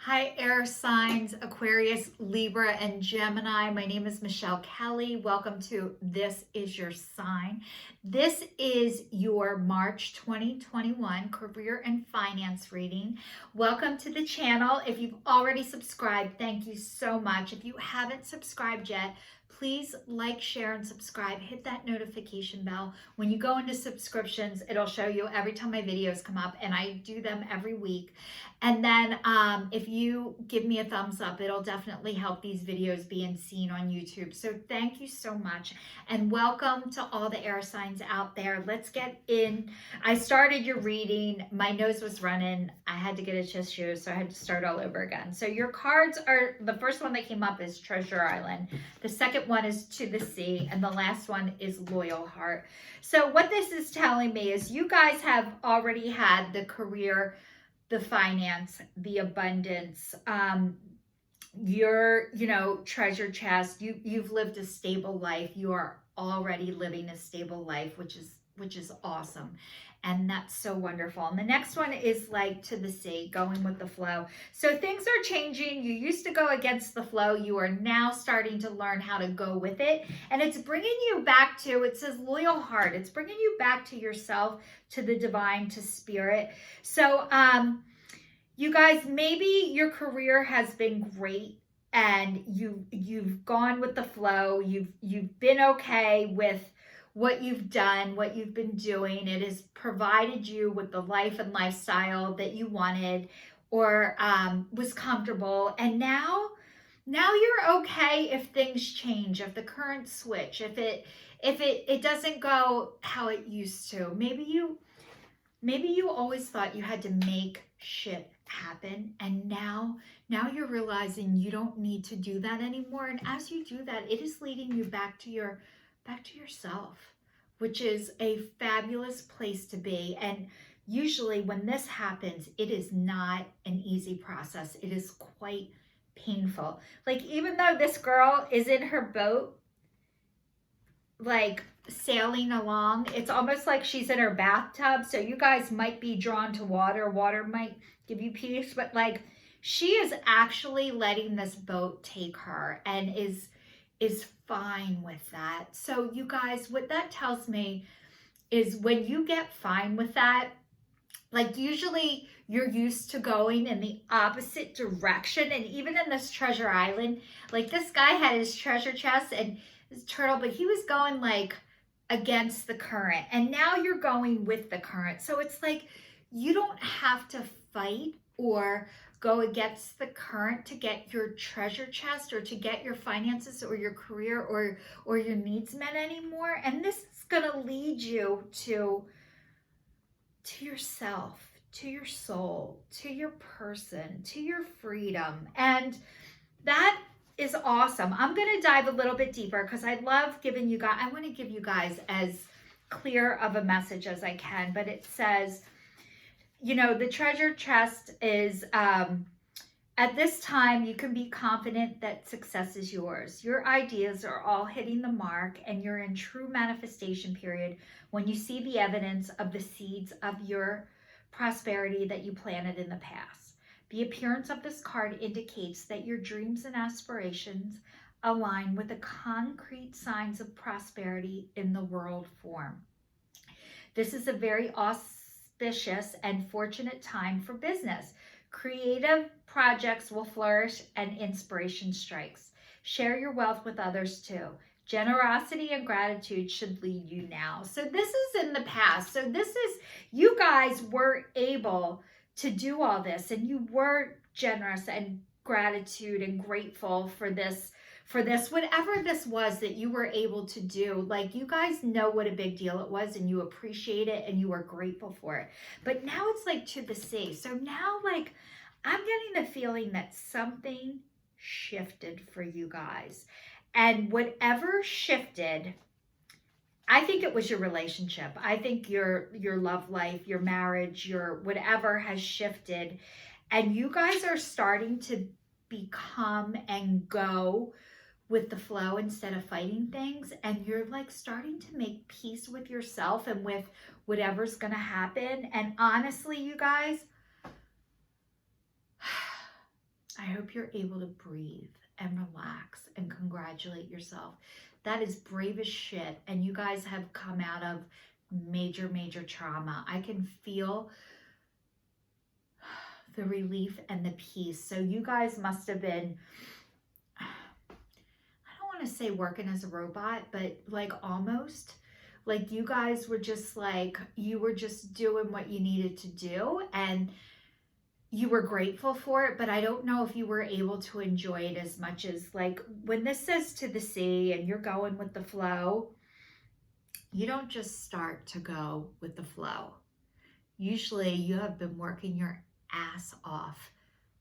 Hi, air signs, Aquarius, Libra, and Gemini. My name is Michelle Kelly. Welcome to This Is Your Sign. This is your March 2021 career and finance reading. Welcome to the channel. If you've already subscribed, thank you so much. If you haven't subscribed yet, please like, share, and subscribe. Hit that notification bell. When you go into subscriptions, it'll show you every time my videos come up, and I do them every week. And then if you give me a thumbs up, it'll definitely help these videos being seen on YouTube. So thank you so much. And welcome to all the air signs out there. Let's get in. I started your reading. My nose was running. I had to get a tissue, so I had to start all over again. So your cards are, the first one that came up is Treasure Island. The second one is To the Sea. And the last one is Loyal Heart. So what this is telling me is you guys have already had the career, the finance, the abundance, your, treasure chest. You've lived a stable life. You are already living a stable life, which is awesome. And that's so wonderful. And the next one is like To the Sea, going with the flow. So things are changing. You used to go against the flow. You are now starting to learn how to go with it. And it's bringing you back to, it says Loyal Heart. It's bringing you back to yourself, to the divine, to spirit. So you guys, maybe your career has been great and you've gone with the flow. You've been okay with what you've done, what you've been doing. It has provided you with the life and lifestyle that you wanted or was comfortable. And now you're okay if things change, if the currents switch, if it doesn't go how it used to. Maybe you always thought you had to make shit happen, and now you're realizing you don't need to do that anymore. And as you do that, it is leading you back to yourself, which is a fabulous place to be. And usually when this happens, it is not an easy process. It is quite painful. Like, even though this girl is in her boat, like sailing along, it's almost like she's in her bathtub. So you guys might be drawn to water. Water might give you peace, but like, she is actually letting this boat take her and is fine with that. So you guys, what that tells me is when you get fine with that, like usually you're used to going in the opposite direction. And even in this Treasure Island, like this guy had his treasure chest and his turtle, but he was going like against the current. And now you're going with the current. So it's like you don't have to fight or go against the current to get your treasure chest or to get your finances or your career or your needs met anymore. And this is going to lead you to yourself, to your soul, to your person, to your freedom. And that is awesome. I'm going to dive a little bit deeper because I love giving you guys, I want to give you guys as clear of a message as I can. But it says, the treasure chest is, at this time, you can be confident that success is yours. Your ideas are all hitting the mark, and you're in true manifestation period when you see the evidence of the seeds of your prosperity that you planted in the past. The appearance of this card indicates that your dreams and aspirations align with the concrete signs of prosperity in the world form. This is a very auspicious and fortunate time for business. Creative projects will flourish and inspiration strikes. Share your wealth with others too. Generosity and gratitude should lead you now. So this is in the past. So this is, you guys were able to do all this and you were generous and gratitude and grateful for this, whatever this was that you were able to do. Like, you guys know what a big deal it was and you appreciate it and you are grateful for it. But now it's like To the Sea. So now, like, I'm getting the feeling that something shifted for you guys. And whatever shifted, I think it was your relationship. I think your love life, your marriage, your whatever has shifted. And you guys are starting to become and go with the flow instead of fighting things. And you're like starting to make peace with yourself and with whatever's going to happen. And honestly, you guys, hope you're able to breathe and relax and congratulate yourself. That is brave as shit. And you guys have come out of major, major trauma. I can feel the relief and the peace. So you guys must have been, I don't want to say working as a robot, but like almost. Like you guys were just like, you were just doing what you needed to do and you were grateful for it, but I don't know if you were able to enjoy it as much as like when this says to the sea and you're going with the flow, you don't just start to go with the flow. Usually you have been working your ass off,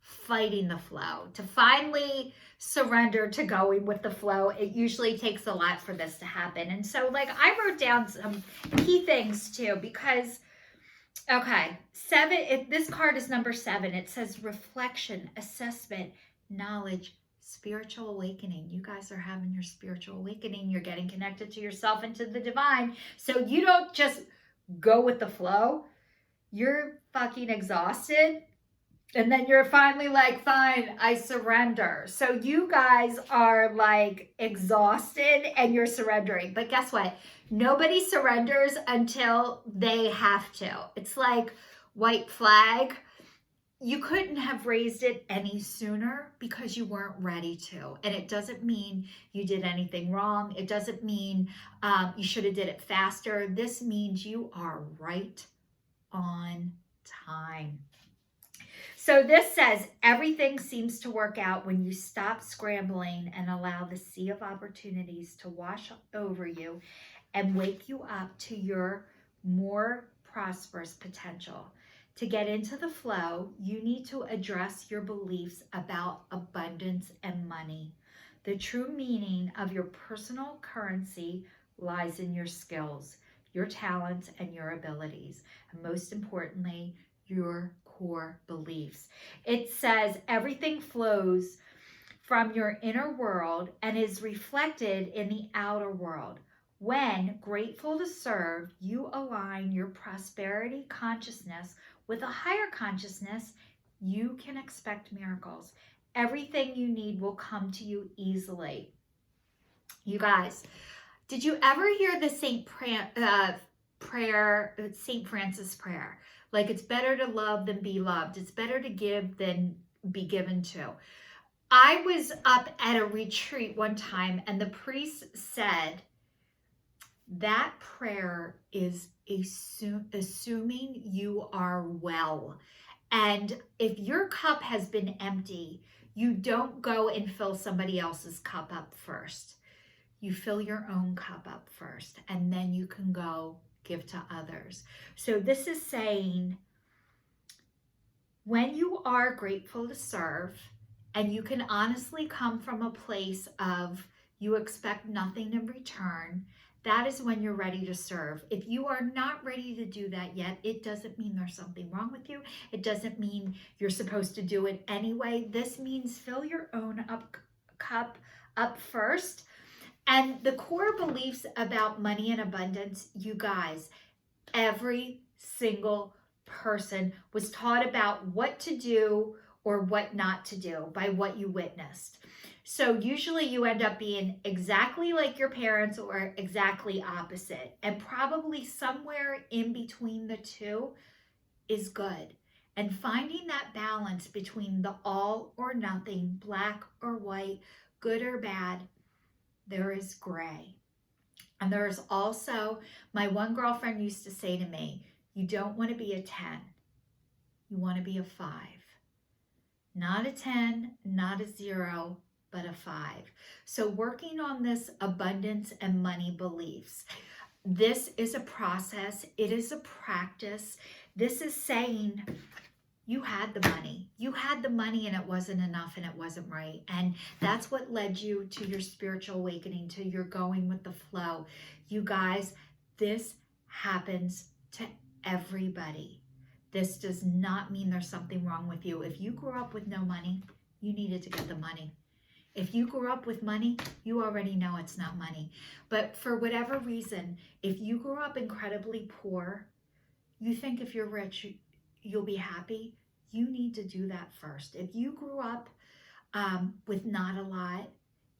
fighting the flow. To finally surrender to going with the flow, it usually takes a lot for this to happen. And so like I wrote down some key things too, because okay, 7, if this card is number 7, it says reflection, assessment, knowledge, spiritual awakening. You guys are having your spiritual awakening. You're getting connected to yourself and to the divine. So you don't just go with the flow. You're fucking exhausted. And then you're finally like, fine, I surrender. So you guys are like exhausted and you're surrendering. But guess what? Nobody surrenders until they have to. It's like white flag. You couldn't have raised it any sooner because you weren't ready to. And it doesn't mean you did anything wrong. It doesn't mean you should have did it faster. This means you are right on time. So this says everything seems to work out when you stop scrambling and allow the sea of opportunities to wash over you and wake you up to your more prosperous potential. To get into the flow, you need to address your beliefs about abundance and money. The true meaning of your personal currency lies in your skills, your talents, and your abilities, and most importantly, your core beliefs. It says everything flows from your inner world and is reflected in the outer world. When grateful to serve, you align your prosperity consciousness with a higher consciousness, you can expect miracles. Everything you need will come to you easily. You guys, did you ever hear the St. Francis prayer? Like, it's better to love than be loved. It's better to give than be given to. I was up at a retreat one time and the priest said that prayer is assuming you are well. And if your cup has been empty, you don't go and fill somebody else's cup up first. You fill your own cup up first, and then you can go give to others. So this is saying when you are grateful to serve, and you can honestly come from a place of you expect nothing in return, that is when you're ready to serve. If you are not ready to do that yet, it doesn't mean there's something wrong with you. It doesn't mean you're supposed to do it anyway. This means fill your own cup up first. And the core beliefs about money and abundance, you guys, every single person was taught about what to do or what not to do by what you witnessed. So usually you end up being exactly like your parents or exactly opposite. And probably somewhere in between the two is good. And finding that balance between the all or nothing, black or white, good or bad, there is gray. And there's also, my one girlfriend used to say to me, you don't want to be a 10. You want to be a 5. Not a 10, not a 0, but a 5. So working on this abundance and money beliefs, this is a process. It is a practice. This is saying you had the money. You had the money and it wasn't enough and it wasn't right. And that's what led you to your spiritual awakening, to your going with the flow. You guys, this happens to everybody. This does not mean there's something wrong with you. If you grew up with no money, you needed to get the money. If you grew up with money, you already know it's not money. But for whatever reason, if you grew up incredibly poor, you think if you're rich, you'll be happy. You need to do that first. If you grew up with not a lot,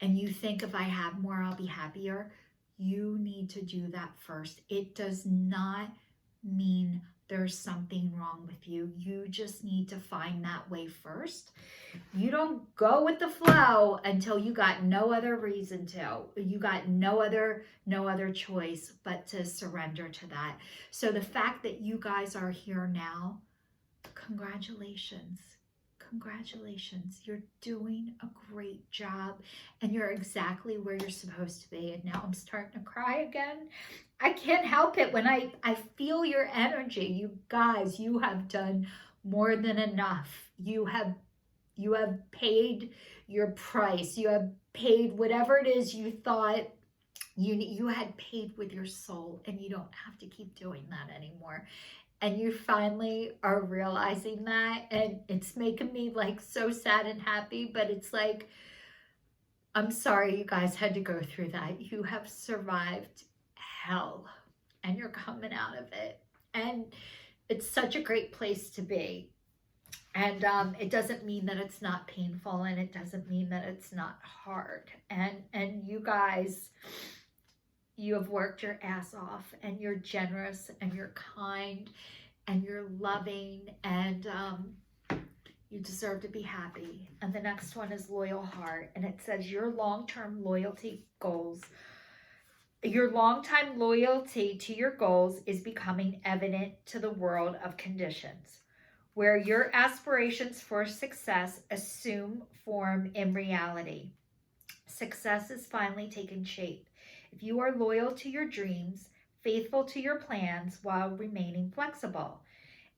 and you think if I have more, I'll be happier, you need to do that first. It does not mean there's something wrong with you. You just need to find that way first. You don't go with the flow until you got no other reason to. You got no other choice but to surrender to that. So the fact that you guys are here now, congratulations. Congratulations. You're doing a great job, and you're exactly where you're supposed to be. And now I'm starting to cry again. I can't help it when I feel your energy. You guys, you have done more than enough. You have paid your price. You have paid whatever it is you thought you had paid with your soul, and you don't have to keep doing that anymore. And you finally are realizing that, and it's making me like so sad and happy, but it's like, I'm sorry you guys had to go through that. You have survived hell, and you're coming out of it. And it's such a great place to be. And it doesn't mean that it's not painful, and it doesn't mean that it's not hard. And you guys, you have worked your ass off, and you're generous, and you're kind, and you're loving, and you deserve to be happy. And the next one is loyal heart, and it says your long-term loyalty goals. Your long-time loyalty to your goals is becoming evident to the world of conditions, where your aspirations for success assume form in reality. Success is finally taking shape. If you are loyal to your dreams, faithful to your plans while remaining flexible,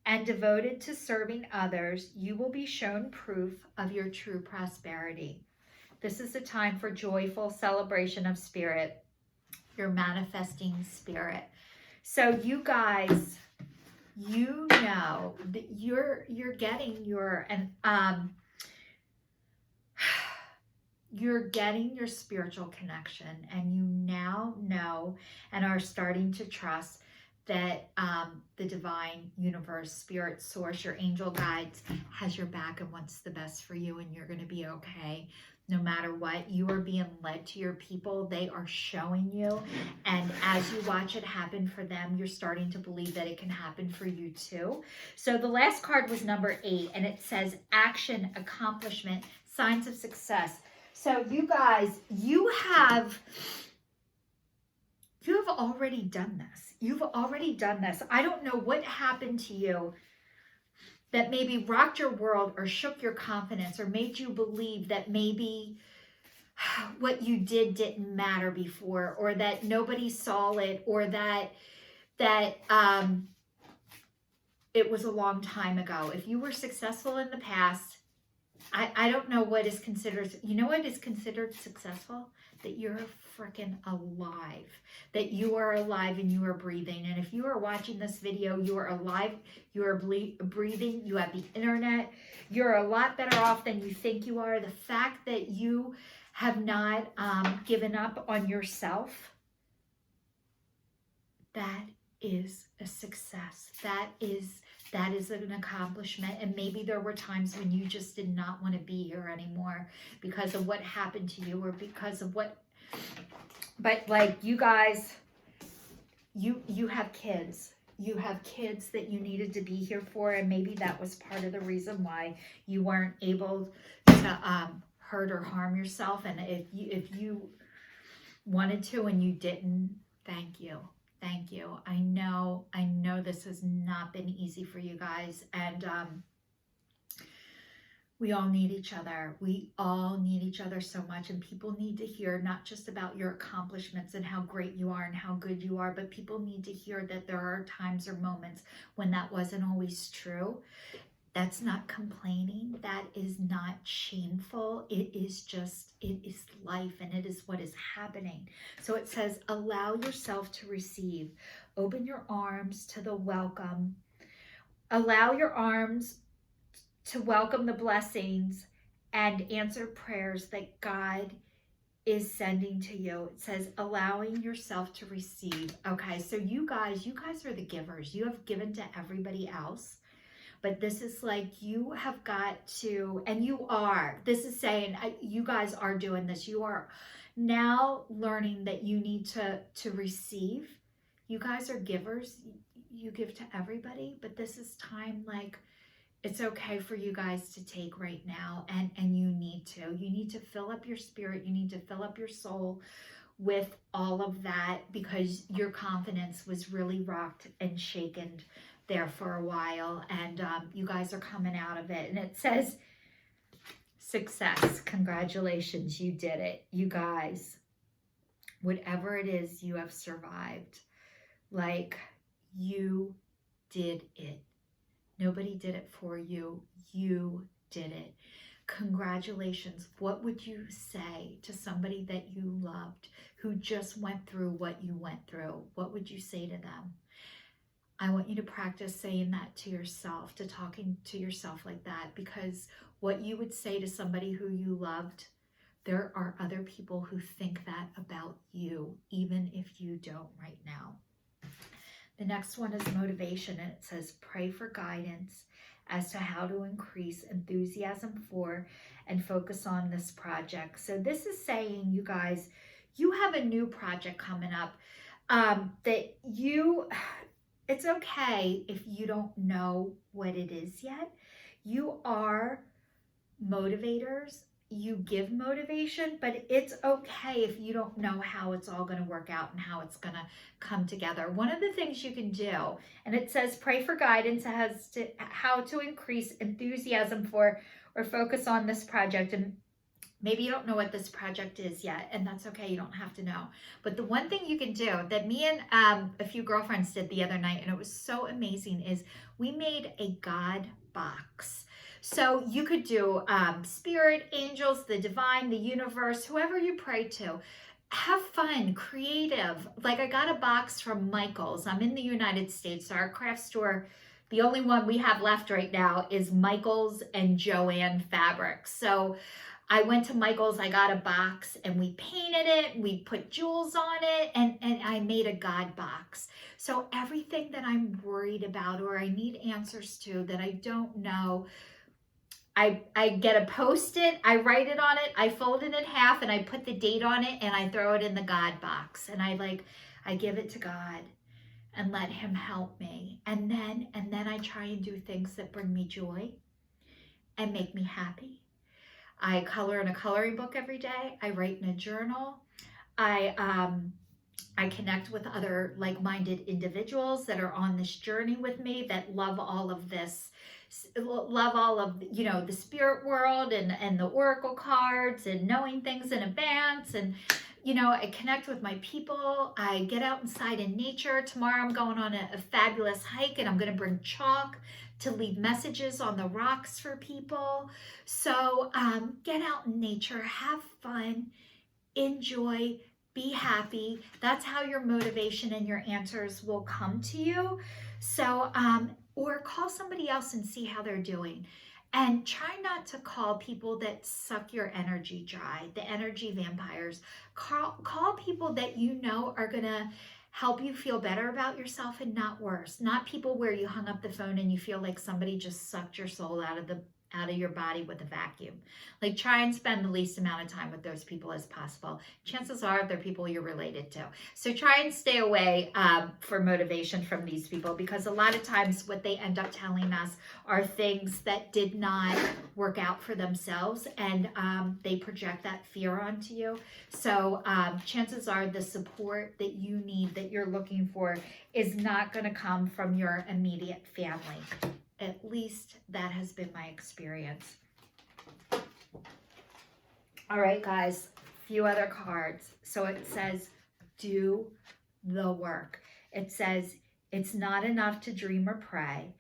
and devoted to serving others, you will be shown proof of your true prosperity. This is a time for joyful celebration of spirit, your manifesting spirit. So you guys, you know that you're getting your you're getting your spiritual connection, and you now know and are starting to trust that the divine universe, spirit, source, your angel guides has your back and wants the best for you, and you're going to be okay. No matter what, you are being led to your people. They are showing you. And as you watch it happen for them, you're starting to believe that it can happen for you too. So the last card was number 8, and it says action, accomplishment, signs of success. So you guys, you have already done this. You've already done this. I don't know what happened to you that maybe rocked your world or shook your confidence or made you believe that maybe what you did didn't matter before, or that nobody saw it, or that it was a long time ago. If you were successful in the past, I don't know what is considered, you know what is considered successful? That you're freaking alive, that you are alive and you are breathing. And if you are watching this video, you are alive, you are breathing, you have the internet, you're a lot better off than you think you are. The fact that you have not given up on yourself, that is a success. That is an accomplishment. And maybe there were times when you just did not want to be here anymore because of what happened to you, or because of what, but like you guys, you have kids. You have kids that you needed to be here for, and maybe that was part of the reason why you weren't able to hurt or harm yourself. And if you wanted to and you didn't, thank you. Thank you. I know this has not been easy for you guys, and we all need each other. We all need each other so much, and people need to hear not just about your accomplishments and how great you are and how good you are, but people need to hear that there are times or moments when that wasn't always true. That's not complaining. That is not shameful. It is life, and it is what is happening. So it says, allow yourself to receive. Open your arms to the welcome. Allow your arms to welcome the blessings and answer prayers that God is sending to you. It says, allowing yourself to receive. Okay, so you guys are the givers. You have given to everybody else. but this is like you have got to, and you are, this is saying you guys are doing this. You are now learning that you need to receive. You guys are givers. You give to everybody, but this is time, like, it's okay for you guys to take right now, and you need to fill up your spirit. You need to fill up your soul with all of that, because your confidence was really rocked and shaken there for a while, and you guys are coming out of it. And it says success. Congratulations, you did it, you guys. Whatever it is, you have survived. Like, you did it. Nobody did it for you. You did it. Congratulations. What would you say to somebody that you loved who just went through what you went through? What would you say to them? I want you to practice saying that to yourself, to talking to yourself like that, because what you would say to somebody who you loved, there are other people who think that about you, even if you don't right now. The next one is motivation, and it says, pray for guidance as to how to increase enthusiasm for and focus on this project. So this is saying, you guys, you have a new project coming up that it's okay if you don't know what it is yet. You are motivators. You give motivation, but it's okay if you don't know how it's all going to work out and how it's going to come together. One of the things you can do, and it says pray for guidance as to how to increase enthusiasm for or focus on this project. And maybe you don't know what this project is yet, and that's okay. You don't have to know. But the one thing you can do that me and a few girlfriends did the other night, and it was so amazing, is we made a God box. So you could do spirit, angels, the divine, the universe, whoever you pray to. Have fun, creative. Like, I got a box from Michael's. I'm in the United States. So our craft store, the only one we have left right now is Michael's and Joanne Fabrics. So I went to Michael's, I got a box, and we painted it, we put jewels on it, and I made a God box. So everything that I'm worried about or I need answers to that I don't know, I get a Post-it, I write it on it, I fold it in half, and I put the date on it, and I throw it in the God box. And I give it to God and let him help me. And then I try and do things that bring me joy and make me happy. I color in a coloring book every day. I write in a journal. I connect with other like-minded individuals that are on this journey with me, that love all of this, love all of, the spirit world and the oracle cards and knowing things in advance. And, I connect with my people. I get out inside in nature. Tomorrow I'm going on a fabulous hike, and I'm going to bring chalk to leave messages on the rocks for people. So get out in nature, have fun, enjoy, be happy. That's how your motivation and your answers will come to you. So, or call somebody else and see how they're doing. And try not to call people that suck your energy dry, the energy vampires. Call people that you know are going to help you feel better about yourself and not worse. Not people where you hung up the phone and you feel like somebody just sucked your soul out of your body with a vacuum. Like, try and spend the least amount of time with those people as possible. Chances are they're people you're related to. So try and stay away for motivation from these people, because a lot of times what they end up telling us are things that did not work out for themselves, and they project that fear onto you. So chances are the support that you need, that you're looking for, is not going to come from your immediate family. At least that has been my experience. All right, guys, a few other cards. So it says, do the work. It says, it's not enough to dream or pray.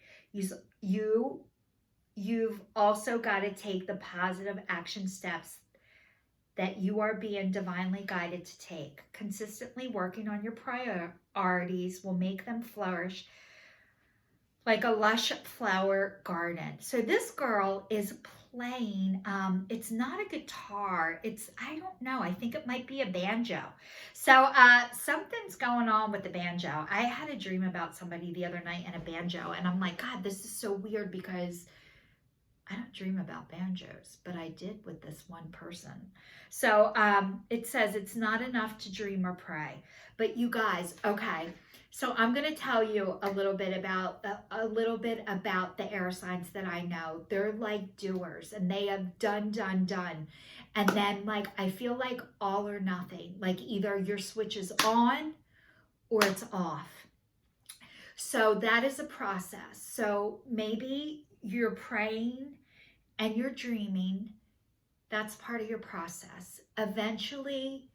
You've also got to take the positive action steps that you are being divinely guided to take. Consistently working on your priorities will make them flourish like a lush flower garden. So this girl is playing, it's not a guitar. I don't know. I think it might be a banjo. So something's going on with the banjo. I had a dream about somebody the other night and a banjo, and I'm like, God, this is so weird because I don't dream about banjos, but I did with this one person. So it says it's not enough to dream or pray. But you guys, okay. So I'm going to tell you a little bit about the air signs that I know. They're like doers, and they have done. And then like I feel like all or nothing. Like either your switch is on or it's off. So that is a process. So maybe you're praying and you're dreaming. That's part of your process. Eventually,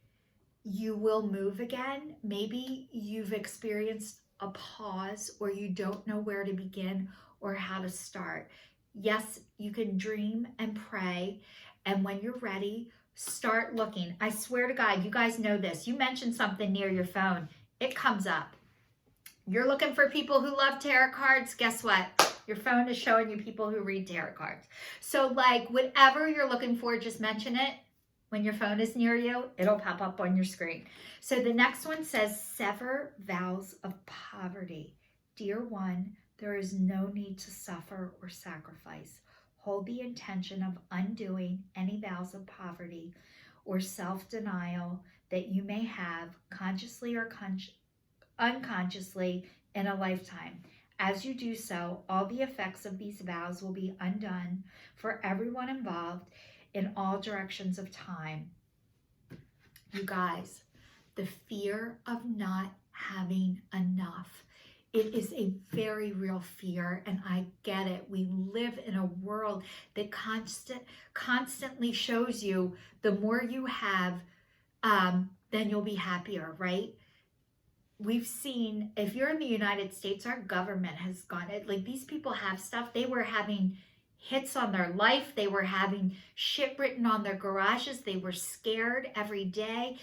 you will move again. Maybe you've experienced a pause or you don't know where to begin or how to start. Yes, you can dream and pray. And when you're ready, start looking. I swear to God, you guys know this. You mention something near your phone, it comes up. You're looking for people who love tarot cards. Guess what? Your phone is showing you people who read tarot cards. So like whatever you're looking for, just mention it. When your phone is near you, it'll pop up on your screen. So the next one says, Sever vows of poverty. Dear one, there is no need to suffer or sacrifice. Hold the intention of undoing any vows of poverty or self-denial that you may have consciously or unconsciously in a lifetime. As you do so, all the effects of these vows will be undone for everyone involved in all directions of time. You guys, the fear of not having enough. It is a very real fear, and I get it. We live in a world that constantly shows you the more you have, then you'll be happier, right? We've seen, if you're in the United States, our government has gone, like these people have stuff. They were having hits on their life. They were having shit written on their garages. They were scared every day.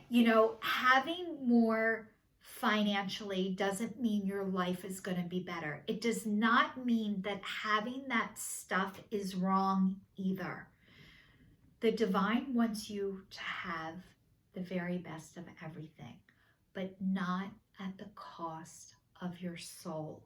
You know, having more financially doesn't mean your life is going to be better. It does not mean that having that stuff is wrong either. The divine wants you to have the very best of everything, but not at the cost of your soul.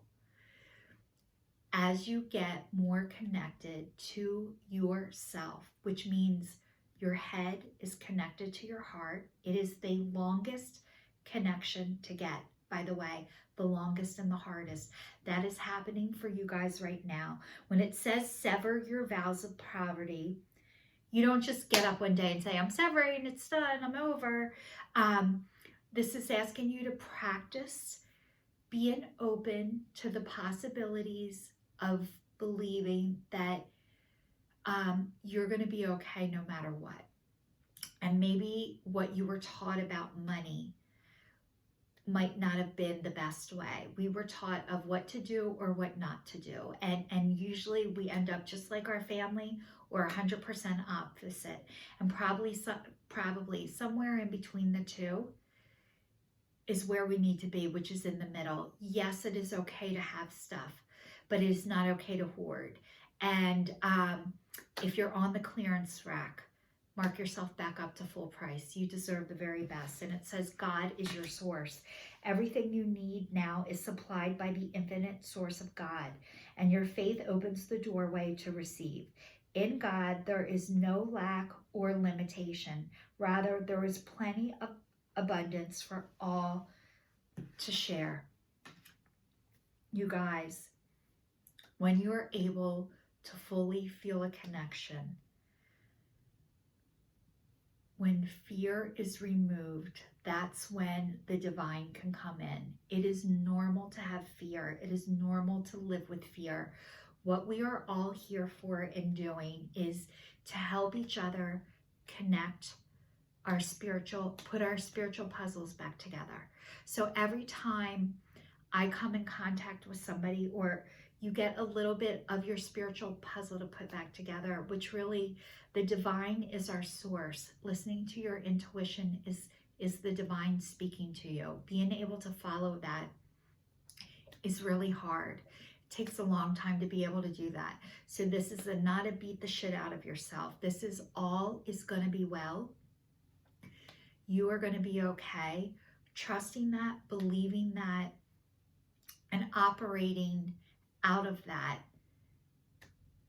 As you get more connected to yourself, which means your head is connected to your heart. It is the longest connection to get, by the way, the longest and the hardest. That is happening for you guys right now. When it says sever your vows of poverty, you don't just get up one day and say, I'm severing, it's done, I'm over. This is asking you to practice being open to the possibilities of believing that you're going to be okay no matter what. And maybe what you were taught about money might not have been the best way. We were taught of what to do or what not to do. And usually we end up just like our family or 100% opposite. And probably somewhere in between the two is where we need to be, which is in the middle. Yes, it is okay to have stuff, but it is not okay to hoard. And if you're on the clearance rack, mark yourself back up to full price. You deserve the very best. And it says God is your source. Everything you need now is supplied by the infinite source of God, and your faith opens the doorway to receive. In God, there is no lack or limitation. Rather, there is plenty of abundance for all to share. You guys, when you are able to fully feel a connection, when fear is removed, that's when the divine can come in. It is normal to have fear. It is normal to live with fear. What we are all here for and doing is to help each other connect put our spiritual puzzles back together. So every time I come in contact with somebody, or you get a little bit of your spiritual puzzle to put back together, which really, the divine is our source. Listening to your intuition is the divine speaking to you. Being able to follow that is really hard. It takes a long time to be able to do that. So this is not a beat the shit out of yourself. This is all is going to be well. You are going to be okay. Trusting that, believing that, and operating out of that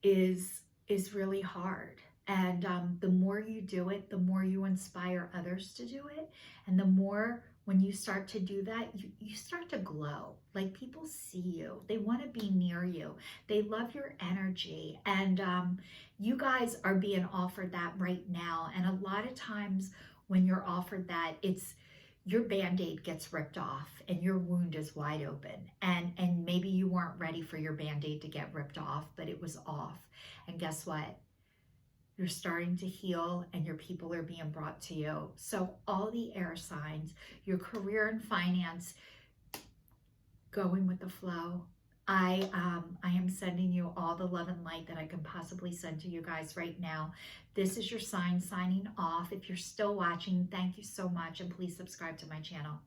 is really hard. And the more you do it, the more you inspire others to do it. And the more, when you start to do that, you start to glow. Like, people see you. They want to be near you. They love your energy. And you guys are being offered that right now. And a lot of times when you're offered that, it's your Band-Aid gets ripped off and your wound is wide open. And maybe you weren't ready for your Band-Aid to get ripped off, but it was off. And guess what? You're starting to heal and your people are being brought to you. So all the air signs, your career and finance, going with the flow. I am sending you all the love and light that I can possibly send to you guys right now. This is your sign signing off. If you're still watching, thank you so much, and please subscribe to my channel.